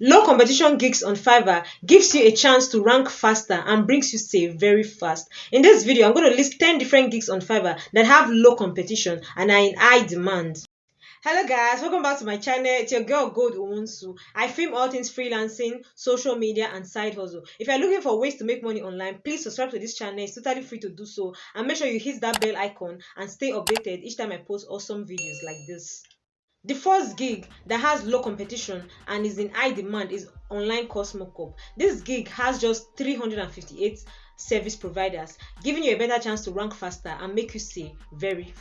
Low competition gigs on Fiverr gives you a chance to rank faster and brings you save very fast. In this video, I'm going to list 10 different gigs on Fiverr that have low competition and are in high demand. Hello guys, welcome back to my channel. It's your girl Gold Umunsu. I film all things freelancing, social media and side hustle. If you're looking for ways to make money online, please subscribe to this channel. It's totally free to do so, and make sure you hit that bell icon and stay updated each time I post awesome videos like this. The first gig that has low competition and is in high demand is online Cosmo Cup. This gig has just 358 service providers, giving you a better chance to rank faster and make you say very.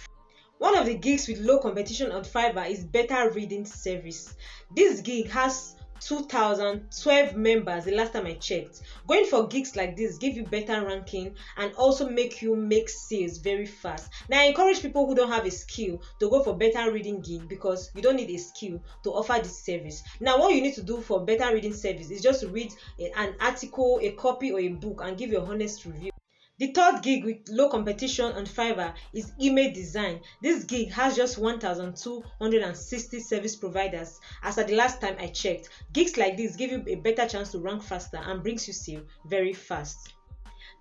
One of the gigs with low competition on Fiverr is Better Reading Service. This gig has 2012 members the last time I checked. Going for gigs like this give you better ranking and also make you make sales very fast. Now I encourage people who don't have a skill to go for better reading gig because you don't need a skill to offer this service. Now what you need to do for better reading service is just to read an article, a copy or a book and give your honest review. The third gig with low competition on Fiverr is email design. This gig has just 1,260 service providers as at the last time I checked. Gigs like this give you a better chance to rank faster and brings you sale very fast.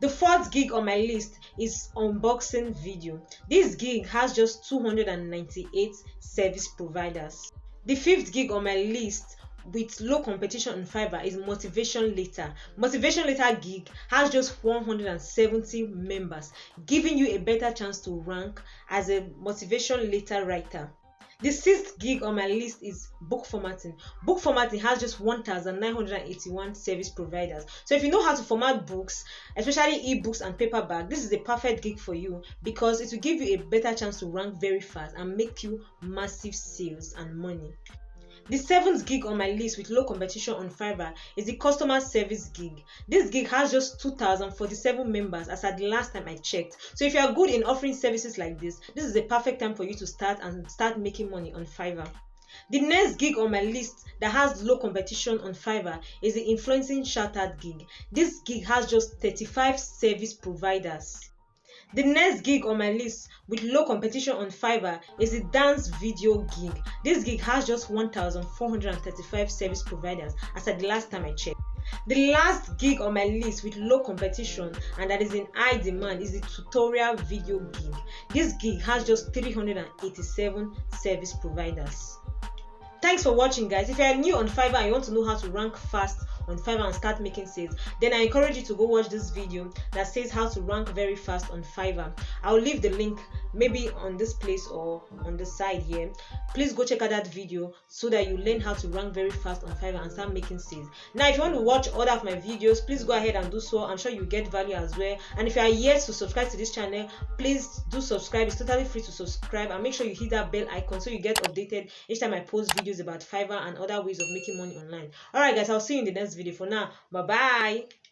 The fourth gig on my list is unboxing video. This gig has just 298 service providers. The fifth gig on my list with low competition on Fiverr is motivation letter. Motivation letter gig has just 170 members, giving you a better chance to rank as a motivation letter writer. The sixth gig on my list is book formatting. Book formatting has just 1,981 service providers. So if you know how to format books, especially ebooks and paperback, this is a perfect gig for you because it will give you a better chance to rank very fast and make you massive sales and money. The seventh gig on my list with low competition on Fiverr is the customer service gig. This gig has just 2,047 members as at the last time I checked. So if you are good in offering services like this is a perfect time for you to start making money on Fiverr. The next gig on my list that has low competition on Fiverr is the influencing chartered gig. This gig has just 35 service providers. The next gig on my list with low competition on Fiverr is the dance video gig. This gig has just 1,435 service providers as at the last time I checked. The last gig on my list with low competition and that is in high demand is the tutorial video gig. This gig has just 387 service providers. Thanks for watching guys. If you are new on Fiverr and you want to know how to rank fast on Fiverr and start making sales, then I encourage you to go watch this video that says how to rank very fast on Fiverr. I'll leave the link maybe on this place or on the side here. Please go check out that video so that you learn how to rank very fast on Fiverr and start making sales. Now if you want to watch other of my videos, please go ahead and do so. I'm sure you get value as well. And if you are yet to subscribe to this channel, please do subscribe. It's totally free to subscribe, and make sure you hit that bell icon so you get updated each time I post videos about Fiverr and other ways of making money online. Alright guys, I'll see you in the next video. For now, bye bye.